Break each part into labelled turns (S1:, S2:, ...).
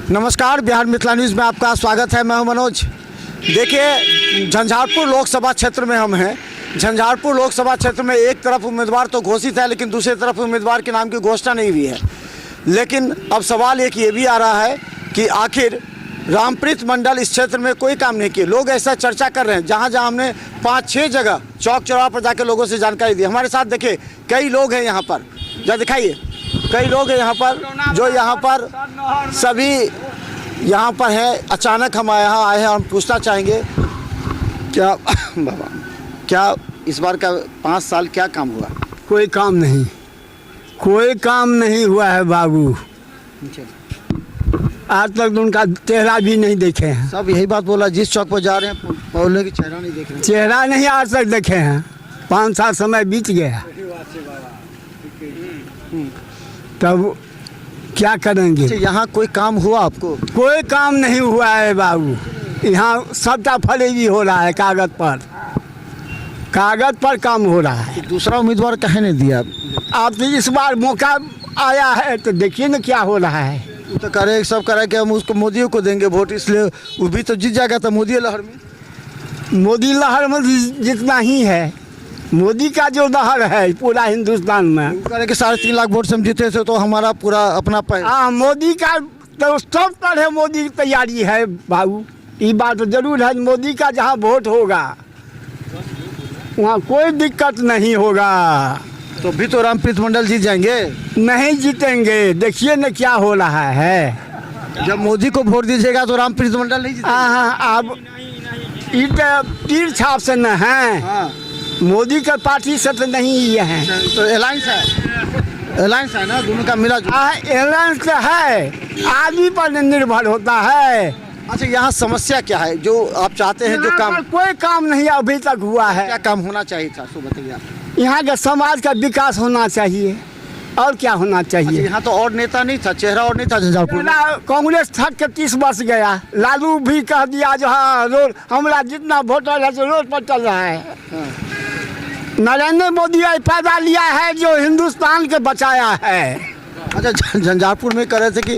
S1: नमस्कार, बिहार मिथिला न्यूज़ में आपका स्वागत है। मैं हूं मनोज। देखिए, झंझारपुर लोकसभा क्षेत्र में हम हैं। झंझारपुर लोकसभा क्षेत्र में एक तरफ उम्मीदवार तो घोषित है, लेकिन दूसरी तरफ उम्मीदवार के नाम की घोषणा नहीं हुई है। लेकिन अब सवाल एक ये भी आ रहा है कि आखिर रामप्रीत मंडल इस क्षेत्र में कोई काम नहीं किए। लोग ऐसा चर्चा कर रहे हैं। जहाँ जहाँ हमने 5-6 जगह चौक चौराहा पर जाकर लोगों से जानकारी दी। हमारे साथ देखिए कई लोग हैं यहाँ पर, जरा दिखाइए, कई लोग हैं यहाँ पर जो यहाँ पर सभी यहाँ पर है। अचानक हम यहाँ आए हैं और हम पूछना चाहेंगे क्या बाबा, क्या इस बार का 5 साल क्या काम हुआ?
S2: कोई काम नहीं, कोई काम नहीं हुआ है बाबू। आज तक उनका चेहरा भी नहीं देखे हैं।
S1: सब यही बात बोला, जिस चौक पर जा रहे हैं बोलने की चेहरा नहीं देख रहे।
S2: चेहरा नहीं आज तक देखे हैं। 5 साल समय बीत गया, तब क्या करेंगे?
S1: यहाँ कोई काम हुआ आपको?
S2: कोई काम नहीं हुआ है बाबू। यहाँ सबका फरेबी हो रहा है, कागज पर काम हो रहा है।
S1: दूसरा उम्मीदवार कहे नहीं दिया
S2: आप तो इस बार मौका आया है तो देखिए ना क्या हो रहा है।
S1: तो करे सब करे कि हम उसको मोदी को देंगे वोट, इसलिए वो भी तो जीत जाएगा। तो मोदी लहर में जितना ही है, मोदी का जो लहर है पूरा हिंदुस्तान में। करे कि 3.5 लाख वोट से हम जीते थे तो हमारा पूरा अपना
S2: हाँ, मोदी का तो सब तरह मोदी की तैयारी है बाबू। ये बात तो जरूर है, मोदी का जहाँ वोट होगा वहाँ कोई दिक्कत नहीं होगा।
S1: तो भी तो रामप्रीत मंडल जीत जाएंगे?
S2: नहीं जीतेंगे, देखिए न क्या हो रहा है।
S1: जब मोदी को वोट दीजिएगा तो रामप्रीत मंडल नहीं जीतेंगे।
S2: हाँ, अब तीर छाप से न है।
S1: हाँ।
S2: मोदी का पार्टी से तो नहीं ये है।
S1: तो अलायंस है ना, दोनों का मिला जुला।
S2: अलायंस तो है, आदमी पर निर्भर होता है।
S1: अच्छा, यहाँ समस्या क्या है जो आप चाहते हैं? जो काम
S2: कोई काम नहीं अभी तक हुआ है।
S1: क्या काम होना चाहिए था, सो बताइए आप।
S2: यहाँ के समाज का विकास होना चाहिए, और क्या होना चाहिए?
S1: यहाँ तो और नेता नहीं था, चेहरा और नहीं था झंझारपुर में।
S2: कांग्रेस थक के 30 वर्ष गया। लालू भी कह दिया जो हाँ रोड हमारा जितना वोटर है जो रोड पर चल रहा है।
S1: हाँ।
S2: नरेंद्र मोदी पैदा लिया है जो हिंदुस्तान के बचाया है।
S1: अच्छा, झंझारपुर में कह रहे थे कि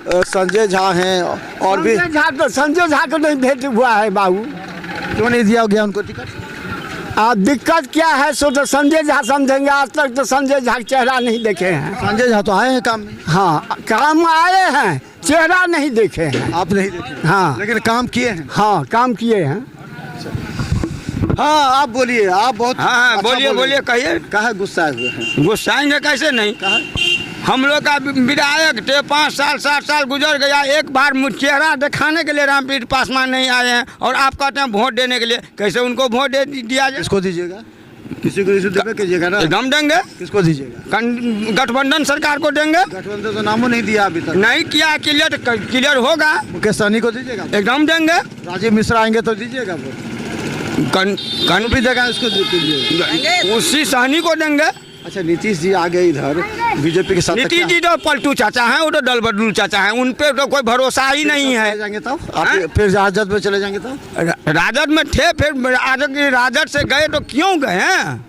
S1: संजय झा हैं और भी।
S2: संजय झा को नहीं भेंट हुआ है बाबू।
S1: क्यों नहीं दिया गया उनको टिकट?
S2: दिक्कत क्या है सो तो संजय झा समझेंगे। आज तक तो संजय झा का चेहरा नहीं देखे हैं।
S1: संजय झा तो आए हैं काम में।
S2: हाँ, काम आए हैं, चेहरा नहीं देखे हैं।
S1: आप नहीं देखे?
S2: हाँ,
S1: लेकिन काम किए हैं।
S2: हाँ, काम किए हैं।
S1: हाँ, आप बोलिए, आप बहुत।
S3: हाँ,
S1: अच्छा
S3: बोलिए कहिए।
S1: कहाँ गुस्साए हुए हैं?
S3: गुस्साएंगे कैसे नहीं?
S1: कहाँ?
S3: हम लोग का विधायक थे, 5 साल 7 साल गुजर गया, एक बार चेहरा दिखाने के लिए रामप्रीत पासवान नहीं आए हैं, और आप कहते हैं वोट देने के लिए। कैसे उनको वोट दिया जाए?
S1: किसको दीजिएगा? किसी को इसे देवे कीजिएगा ना।
S3: एकदम देंगे।
S1: किसको दीजिएगा?
S3: गठबंधन सरकार को देंगे।
S1: गठबंधन तो नामों नहीं दिया अभी तक।
S3: नहीं किया, क्लियर होगा।
S1: मुकेश सहनी को दीजिएगा?
S3: एकदम देंगे।
S1: राजीव मिश्रा आएंगे तो दीजिएगा वोट?
S3: कन
S1: भी देगा, इसको दीजिएगा।
S3: उसी सहनी को देंगे।
S1: अच्छा, नीतीश जी आ गए इधर बीजेपी के साथ।
S3: नीतीश जी तो पलटू चाचा हैं, वो तो दल बदलू चाचा हैं, उन पे तो कोई भरोसा ही नहीं है।
S1: जाएंगे तब आप फिर राजद में चले जाएंगे तब?
S3: राजद में थे, फिर राजद से गए तो क्यों गए हैं?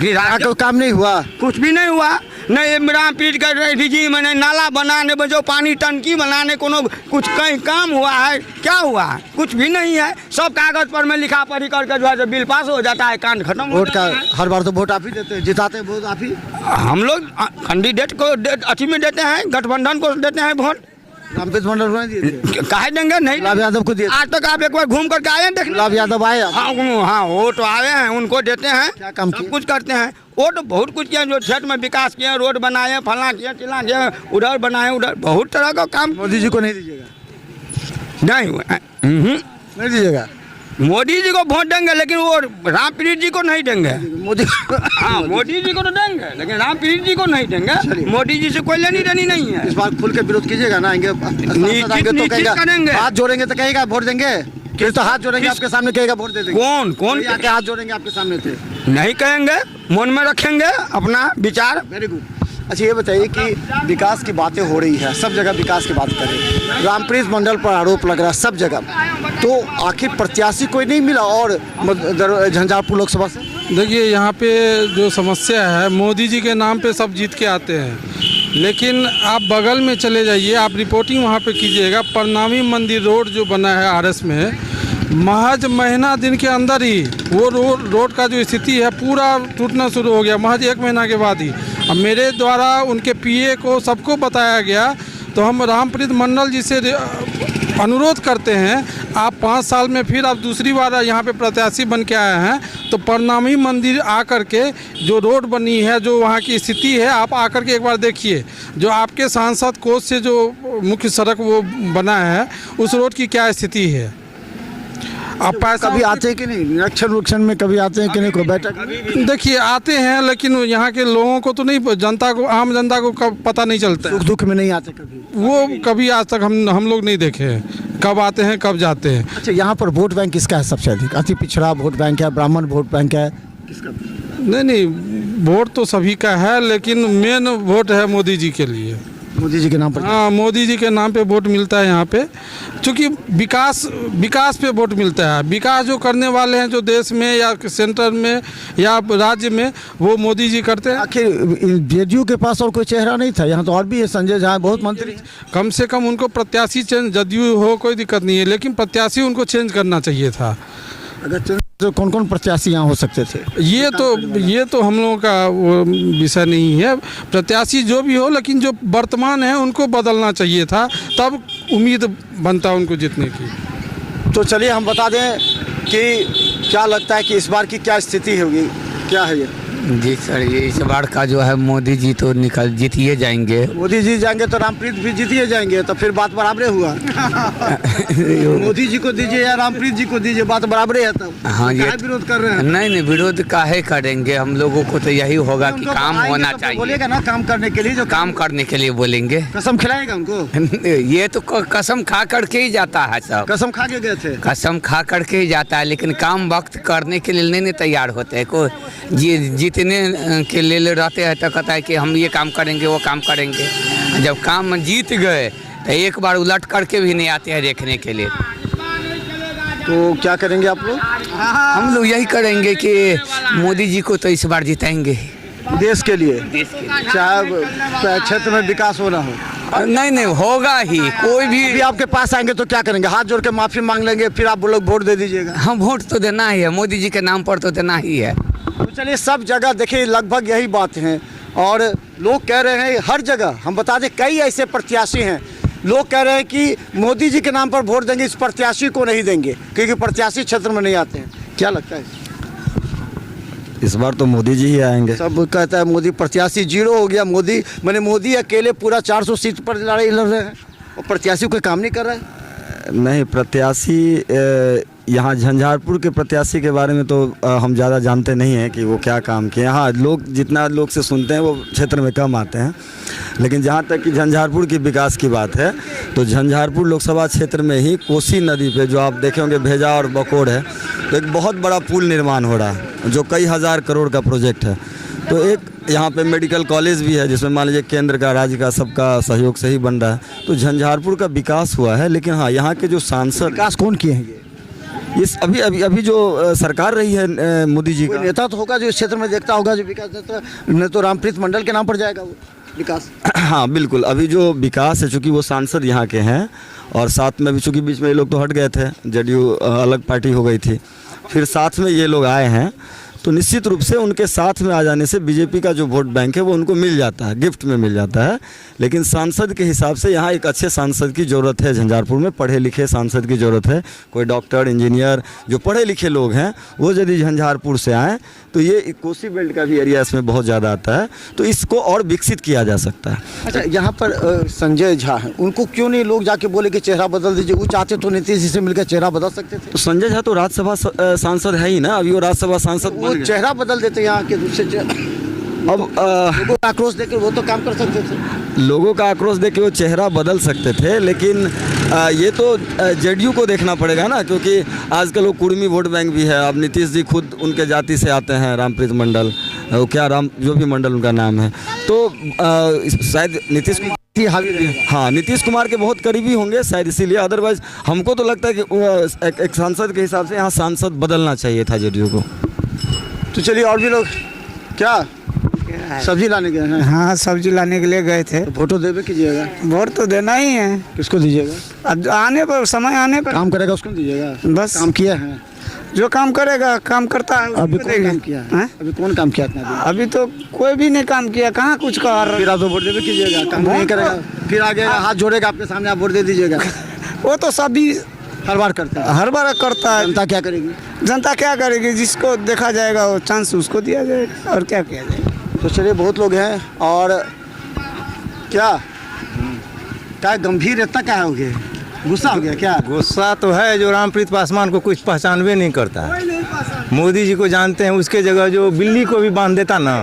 S1: राजद काम नहीं हुआ,
S3: कुछ भी नहीं हुआ। नहीं रामप्रीत का रिजी मैंने नाला बनाने में जो पानी टंकी बनाने को कुछ कहीं काम हुआ है? क्या हुआ? कुछ भी नहीं है। सब कागज पर में लिखा पढ़ी करके जो है जो बिल पास हो जाता है, कांड खत्म हो जाता है।
S1: हर बार तो वोट आप ही देते हैं, जिताते हैं वोट आप ही।
S3: हम लोग कैंडिडेट को अथी में देते हैं, गठबंधन को देते हैं वोट।
S1: रामप्रीत मंडल को नहीं दिए?
S3: काहे देंगे? नहीं,
S1: गुलाब यादव को दिए।
S3: आज तक आप एक बार घूम करके आए हैं? देखिए,
S1: गुलाब यादव आए।
S3: हाँ, वो तो आए हैं, उनको देते हैं।
S1: क्या काम
S3: सब कुछ करते हैं। वो तो बहुत कुछ किया, जो क्षेत्र में विकास किया, रोड बनाए, फला किया, चिला किया, उधर बनाए, उधर बहुत तरह का काम।
S1: मोदी जी को नहीं दीजिएगा? नहीं दीजिएगा?
S3: मोदी जी को वोट देंगे, लेकिन वो रामप्रीत जी को नहीं देंगे।
S1: मोदी
S3: हाँ, मोदी जी को तो देंगे, लेकिन रामप्रीत जी को नहीं देंगे। मोदी जी से कोई लेनी देनी नहीं है।
S1: इस बार खुल के विरोध कीजिएगा ना? आएंगे तो कहेंगे, हाथ जोड़ेंगे तो कहेगा वोट देंगे। किस तो हाथ जोड़ेंगे आपके सामने, कहेगा वोट दे देंगे।
S3: कौन
S1: आके हाथ जोड़ेंगे आपके सामने थे?
S3: नहीं कहेंगे, मन में रखेंगे अपना विचार।
S1: Very good. अच्छा, ये बताइए कि विकास की बातें हो रही है, सब जगह विकास की बात करें, रामप्रीत मंडल पर आरोप लग रहा है सब जगह, तो आखिर प्रत्याशी कोई नहीं मिला? और झंझारपुर लोकसभा से
S4: देखिए, यहाँ पे जो समस्या है, मोदी जी के नाम पे सब जीत के आते हैं। लेकिन आप बगल में चले जाइए, आप रिपोर्टिंग वहाँ पे कीजिएगा। प्रणामी मंदिर रोड जो बना है आरएस में, महज महीना दिन के अंदर ही वो रोड का जो स्थिति है पूरा टूटना शुरू हो गया, महज 1 महीना के बाद ही। अब मेरे द्वारा उनके पीए को सबको बताया गया, तो हम रामप्रीत मंडल जी से अनुरोध करते हैं, आप 5 साल में फिर आप दूसरी बार यहाँ पे प्रत्याशी बन के आए हैं, तो प्रणामी मंदिर आकर के जो रोड बनी है, जो वहाँ की स्थिति है, आप आकर के एक बार देखिए। जो आपके सांसद कोष से जो मुख्य सड़क वो बना है, उस रोड की क्या स्थिति है। आप पैसा
S1: कभी आते हैं कि नहीं, निरीक्षण में कभी आते हैं कि नहीं, कोई बैठक?
S4: देखिए आते हैं, लेकिन यहाँ के लोगों को तो नहीं, जनता को, आम जनता को कब पता नहीं चलता है।
S1: सुख दुख में नहीं आते कभी?
S4: वो कभी आज तक हम लोग नहीं देखे हैं, कब आते हैं कब जाते हैं।
S1: अच्छा, यहाँ पर वोट बैंक किसका है सबसे अधिक? अति पिछड़ा वोट बैंक है, ब्राह्मण वोट बैंक है, किसका?
S4: नहीं, वोट तो सभी का है, लेकिन मेन वोट है मोदी जी के लिए।
S1: मोदी जी के नाम पर?
S4: हाँ, मोदी जी के नाम पे वोट मिलता है यहाँ पे, क्योंकि विकास पे वोट मिलता है। विकास जो करने वाले हैं, जो देश में या सेंटर में या राज्य में, वो मोदी जी करते हैं।
S1: आखिर जेडीयू के पास और कोई चेहरा नहीं था? यहाँ तो और भी है, संजय झा बहुत मंत्री।
S4: कम से कम उनको प्रत्याशी चेंज, जदयू हो कोई दिक्कत नहीं है, लेकिन प्रत्याशी उनको चेंज करना चाहिए था।
S1: अगर तो कौन कौन प्रत्याशी यहाँ हो सकते थे?
S4: ये तो हम लोगों का वो विषय नहीं है। प्रत्याशी जो भी हो, लेकिन जो वर्तमान है उनको बदलना चाहिए था, तब उम्मीद बनता उनको जीतने की।
S1: तो चलिए हम बता दें कि क्या लगता है कि इस बार की क्या स्थिति होगी, क्या है ये?
S5: जी सर, ये इस बार का जो है मोदी जी तो जीतिए जाएंगे।
S1: मोदी जी जाएंगे तो रामप्रीत भी जीतिए जाएंगे, तो फिर बात बराबरे हुआ। मोदी जी को दीजिए या रामप्रीत जी को दीजिए, बात बराबरे है तब।
S5: हाँ, ये
S1: विरोध कर रहे हैं?
S5: नहीं, विरोध काहे करेंगे, हम लोगों को तो यही होगा कि काम होना चाहिए।
S1: बोलेगा ना काम करने के लिए, जो
S5: काम करने के लिए बोलेंगे।
S1: कसम खिलाएगा उनको?
S5: ये तो कसम खा करके ही जाता है सब।
S1: कसम खा के गए थे?
S5: कसम खा करके ही जाता है, लेकिन काम वक्त करने के लिए नहीं तैयार होते हैं। को जीतने के लिए रहते हैं तो कहता है कि हम ये काम करेंगे, वो काम करेंगे। जब काम जीत गए तो एक बार उलट करके भी नहीं आते हैं देखने के लिए।
S1: तो क्या करेंगे आप लोग?
S5: हम लोग यही करेंगे कि मोदी जी को तो इस बार जिताएंगे
S1: देश के लिए, चाहे क्षेत्र में विकास होना हो।
S5: नहीं होगा ही। कोई भी
S1: आपके पास आएंगे तो क्या करेंगे? हाथ जोड़ के माफी मांग लेंगे, फिर आप लोग वोट दे दीजिएगा?
S5: हम वोट तो देना ही है, मोदी जी के नाम पर तो देना ही है।
S1: तो चलिए, सब जगह देखिए लगभग यही बात है, और लोग कह रहे हैं हर जगह, हम बता दें कई ऐसे प्रत्याशी हैं, लोग कह रहे हैं कि मोदी जी के नाम पर वोट देंगे, इस प्रत्याशी को नहीं देंगे, क्योंकि प्रत्याशी क्षेत्र में नहीं आते हैं। क्या लगता है?
S6: इस बार तो मोदी जी ही आएंगे।
S1: सब कहता है मोदी, प्रत्याशी जीरो हो गया। मोदी अकेले पूरा 400 सीट पर लड़ाई लड़ रहे हैं, और प्रत्याशी कोई काम नहीं कर रहा है।
S6: नहीं, प्रत्याशी यहाँ झंझारपुर के प्रत्याशी के बारे में तो हम ज़्यादा जानते नहीं हैं कि वो क्या काम किए। हाँ, लोग जितना लोग से सुनते हैं वो क्षेत्र में कम आते हैं, लेकिन जहाँ तक कि झंझारपुर की विकास की बात है, तो झंझारपुर लोकसभा क्षेत्र में ही कोसी नदी पे जो आप देखे होंगे भेजा और बकोड़ है, तो एक बहुत बड़ा पुल निर्माण हो रहा है, जो कई हज़ार करोड़ का प्रोजेक्ट है। तो एक यहाँ पे मेडिकल कॉलेज भी है, जिसमें मान लीजिए केंद्र का, राज्य का, सबका सहयोग से ही बन रहा है। तो झंझारपुर का विकास हुआ है, लेकिन हाँ, यहाँ के जो सांसद,
S1: विकास कौन किए हैं?
S6: इस अभी जो सरकार रही है मोदी जी
S1: कोई
S6: का,
S1: नेता तो होगा जो इस क्षेत्र में देखता होगा जो विकास देता है, नहीं तो रामप्रीत मंडल के नाम पर जाएगा वो विकास।
S6: हाँ बिल्कुल, अभी जो विकास है, चूँकि वो सांसद यहाँ के हैं, और साथ में भी चूँकि बीच में ये लोग तो हट गए थे, जेडीयू अलग पार्टी हो गई थी, फिर साथ में ये लोग आए हैं, तो निश्चित रूप से उनके साथ में आ जाने से बीजेपी का जो वोट बैंक है वो उनको मिल जाता है, गिफ्ट में मिल जाता है। लेकिन सांसद के हिसाब से यहाँ एक अच्छे सांसद की ज़रूरत है। झंझारपुर में पढ़े लिखे सांसद की ज़रूरत है। कोई डॉक्टर, इंजीनियर, जो पढ़े लिखे लोग हैं, वो यदि झंझारपुर से आएँ तो ये कोसी बेल्ट का भी एरिया इसमें बहुत ज़्यादा आता है, तो इसको और विकसित किया जा सकता है।
S1: अच्छा, यहाँ पर संजय झा हैं, उनको क्यों नहीं लोग जाके बोले कि चेहरा बदल दीजिए? वो चाहते तो नीतीश जी से मिलकर चेहरा बदल सकते थे।
S6: तो संजय झा तो राज्यसभा सांसद है ही ना, अभी वो राज्यसभा सांसद
S1: वो चेहरा बदल देते यहाँ के दूसरे।
S6: अब
S1: लोगों का आक्रोश देकर वो तो काम कर सकते थे।
S6: लोगों का आक्रोश देख के वो चेहरा बदल सकते थे, लेकिन ये तो जेडीयू को देखना पड़ेगा ना, क्योंकि आजकल वो कुर्मी वोट बैंक भी है। अब नीतीश जी खुद उनके जाति से आते हैं, रामप्रीत मंडल, वो क्या जो भी मंडल उनका नाम है, तो शायद नीतीश हाँ, नीतीश कुमार के बहुत करीबी होंगे शायद, इसीलिए। अदरवाइज हमको तो लगता है कि एक सांसद के हिसाब से यहाँ सांसद बदलना चाहिए था जेडीयू को।
S1: तो चलिए, और भी लोग क्या सब्जी लाने गए हैं।
S2: हाँ सब्जी लाने के लिए गए थे।
S1: तो फोटो देवे कीजिएगा।
S2: वोट तो देना ही है।
S1: किसको दीजिएगा?
S2: अब आने पर, समय आने पर
S1: काम करेगा उसको दीजिएगा।
S2: बस
S1: काम किया है।
S2: जो काम करेगा, काम करता है
S1: अभी
S2: उसको
S1: कौन
S2: देंगे।
S1: काम किया है?
S2: हैं?
S1: अभी कौन काम किया इतना दिन?
S2: अभी तो कोई भी नहीं काम किया, कहाँ कुछ कर।
S1: फिर आप तो वोट देवे कीजिएगा। काम नहीं करेगा फिर आगे हाथ जोड़ेगा आपके सामने, आप वोट दे दीजिएगा।
S2: वो तो सभी
S1: हर बार करता है।
S2: हर बार करता है।
S1: जनता क्या करेगी?
S2: जनता क्या करेगी? जिसको देखा जाएगा वो चांस उसको दिया जाएगा, और क्या किया जाएगा।
S1: तो चलिए बहुत लोग हैं। और क्या गंभीर इतना क्या हो गया? गुस्सा हो गया क्या?
S7: गुस्सा तो है, जो रामप्रीत पासवान को कुछ पहचानवे नहीं करता है। मोदी जी को जानते हैं, उसके जगह जो बिल्ली को भी बांध देता ना,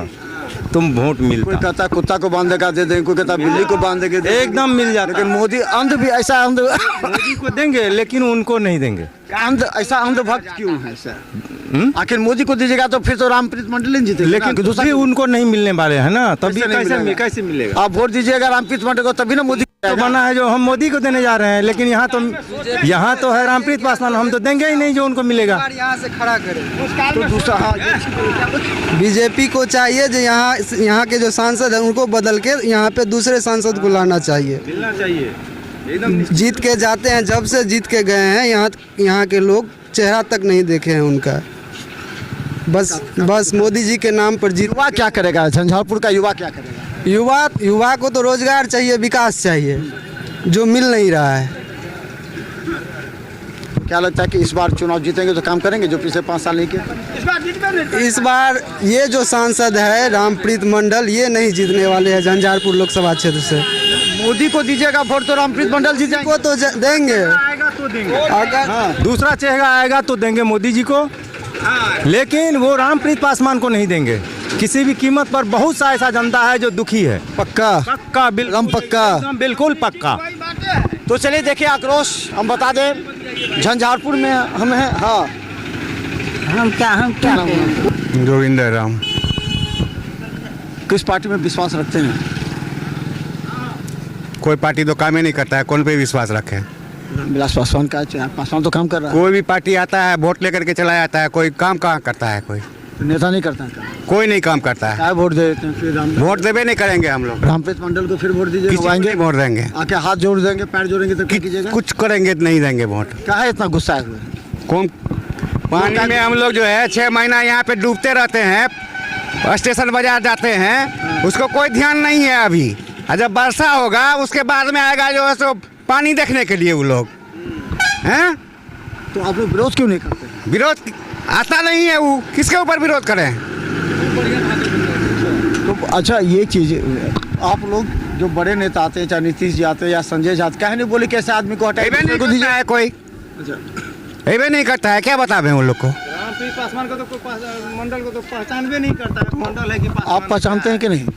S7: तुम वोट
S1: कोई
S7: मिलता।
S1: कहता कुत्ता को बांध देगा दे देंगे, कोई कहता बिल्ली को बांध देंगे,
S7: एकदम मिल जाता।
S1: लेकिन मोदी अंध भी ऐसा अंध
S7: मोदी को देंगे लेकिन उनको नहीं देंगे।
S1: ऐसा अंधभक्त क्यों है सर? आखिर मोदी को दीजिएगा तो फिर तो रामप्रीत मंडल ही जीतेगा।
S7: लेकिन
S1: दूसरा
S7: भी उनको नहीं मिलने वाले हैं ना, तभी
S1: नहीं मिलेगा?
S7: कैसे मिलेगा?
S1: आप वोट दीजिएगा रामप्रीत मंडल को तभी ना मोदी
S7: तो बना है जो हम मोदी को देने जा रहे हैं, लेकिन यहाँ तो है रामप्रीत पासवान, हम तो देंगे ही नहीं जो उनको मिलेगा।
S1: तो दूसरा हाँ,
S8: बीजेपी को चाहिए जो यहाँ के जो सांसद हैं उनको बदल के यहाँ पे दूसरे सांसद को लाना चाहिए।
S7: मिलना चाहिए एकदम।
S8: जीत के जाते हैं, जब से जीत के गए हैं यहाँ के लोग चेहरा तक नहीं देखे हैं उनका। बस मोदी जी के नाम पर जीत।
S1: युवा क्या करेगा? झंझारपुर का युवा क्या करेगा?
S8: युवा को तो रोजगार चाहिए, विकास चाहिए, जो मिल नहीं रहा है।
S1: क्या लगता है कि इस बार चुनाव जीतेंगे तो काम करेंगे जो पिछले 5 साल नहीं किए?
S8: इस बार ये जो सांसद है रामप्रीत मंडल, ये नहीं जीतने वाले हैं झंझारपुर लोकसभा क्षेत्र से।
S1: मोदी को दीजिएगा वोट तो रामप्रीत मंडल जीत
S8: को तो देंगे।
S7: अगर दूसरा चेहरा आएगा तो देंगे मोदी जी को, लेकिन वो रामप्रीत पासवान को नहीं देंगे किसी भी कीमत पर। बहुत सा ऐसा जनता है जो दुखी है।
S1: पक्का
S7: पक्का
S1: एकदम पक्का।
S7: एकदम बिल्कुल पक्का।
S1: तो चलिए देखिए आक्रोश हम बता दें झंझारपुर में हम हैं। हाँ
S2: हम क्या
S1: नाम है?
S7: जोगिंदर राम।
S1: किस पार्टी में विश्वास रखते हैं?
S9: कोई पार्टी तो काम ही नहीं करता है, कौन पे विश्वास रखे?
S1: विलास पासवान का पासवान तो काम कर रहा है।
S9: कोई भी पार्टी आता है वोट लेकर के चला जाता है, कोई काम कहाँ करता है? कोई
S1: नेता नहीं करता है काम।
S9: कोई नहीं काम करता है।
S1: क्या वोट दे देते हैं फिर
S9: वोट देवे नहीं करेंगे हम लोग।
S1: रामप्रीत मंडल को फिर वोट दीजिए,
S9: किसी को नहीं वोट देंगे।
S1: आके हाथ जोड़ देंगे, पैर जोड़ेंगे तो क्या कीजिएगा?
S9: कुछ करेंगे तो नहीं देंगे वोट।
S1: क्या है इतना गुस्सा है?
S9: कौन पानी में हम लोग जो है 6 महीना यहाँ पे डूबते रहते हैं, स्टेशन बाजार जाते हैं, उसको कोई ध्यान नहीं है अभी। और जब वर्षा होगा उसके बाद में आएगा जो है सो पानी देखने के लिए वो लोग हैं।
S1: तो आप लोग विरोध क्यों नहीं करते?
S9: विरोध आता नहीं है, वो किसके ऊपर विरोध करें?
S1: तो अच्छा ये चीज़ आप लोग जो बड़े नेता आते हैं, चाहे नीतीश जी आते हैं या संजय जी आते, कहे नहीं बोले कैसे आदमी को हटाए?
S9: नहीं करता है कोई, नहीं करता है। क्या बतावे उन लोग को?
S7: रामप्रीत पासवान को तो मंडल को तो पहचान भी नहीं करता है। मंडल है कि
S1: आप पहचानते हैं कि नहीं?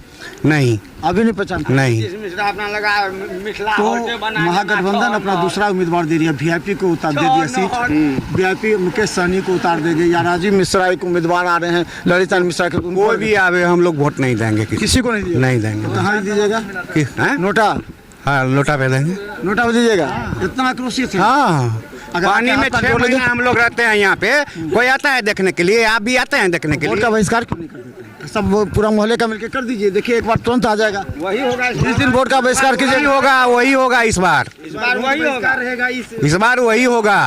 S9: नहीं,
S1: अभी नहीं पहचानते?
S9: नहीं।
S3: अपना लगा मिथिला
S1: तो
S3: होटल बनाने
S1: महागठबंधन अपना दूसरा उम्मीदवार दे दिया, वीआईपी को उतार दे दिया सीट। वीआईपी मुकेश सहनी को उतार देंगे या राजीव मिश्रा एक उम्मीदवार आ रहे हैं, ललिता मिश्रा के।
S9: कोई भी आवे हम लोग वोट नहीं देंगे,
S1: किसी को नहीं दिया?
S9: नहीं देंगे।
S1: कहाँ दीजिएगा?
S9: हैं?
S1: नोटा
S9: हाँ, लोटा पे देंगे।
S1: नोटा पे दीजिएगा? इतना आक्रोशित है?
S9: हाँ,
S1: अगर
S9: पानी में
S1: आपका
S9: 6
S1: जोड़
S9: महीना
S1: लगे-
S9: हम लोग रहते हैं यहाँ पे। कोई आता है देखने के लिए? आप भी आते हैं देखने के
S1: वोट
S9: लिए?
S1: का बहिष्कार क्यों नहीं कर देते? सब वो पूरा मोहल्ले का मिलकर कर दीजिए, देखिए एक बार तुरंत आ जाएगा।
S3: वही होगा
S1: जिस दिन वोट का बहिष्कार
S9: वही
S1: कीजिए
S9: होगा, वही होगा इस बार।
S3: इस बार वही होगा रहेगा।
S9: इस बार वही होगा,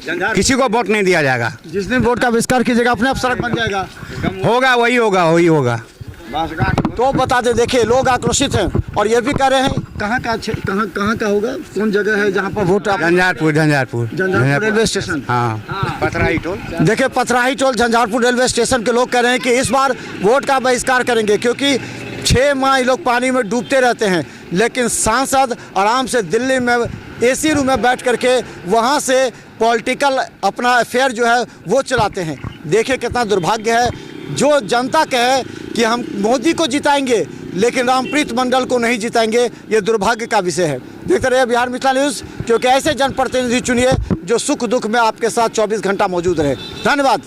S9: किसी को वोट नहीं दिया जाएगा।
S1: जिस दिन वोट का बहिष्कार कीजिएगा अपने आप सड़क बन जाएगा।
S9: होगा वही होगा, वही होगा।
S1: तो बता दे, देखिए लोग आक्रोशित हैं और ये भी कह रहे हैं कहाँ का होगा, कौन जगह है जहाँ पर वोट आप?
S9: Jhanjharpur
S1: Jhanjharpur railway station.
S9: हाँ, पथराही टोल।
S1: देखिए पथराही टोल झंझारपुर रेलवे स्टेशन के लोग कह रहे हैं कि इस बार वोट का बहिष्कार करेंगे, क्योंकि 6 माह ये लोग पानी में डूबते रहते हैं, लेकिन सांसद आराम से दिल्ली में एसी रूम में बैठ करके वहाँ से पॉलिटिकल अपना अफेयर जो है वो चलाते हैं। देखिए कितना दुर्भाग्य है, जो जनता कहे कि हम मोदी को जिताएंगे लेकिन रामप्रीत मंडल को नहीं जिताएंगे, ये दुर्भाग्य का विषय है। देखते रहिए बिहार मिथिला न्यूज़, क्योंकि ऐसे जनप्रतिनिधि चुनिए जो सुख दुख में आपके साथ 24 घंटा मौजूद रहे। धन्यवाद।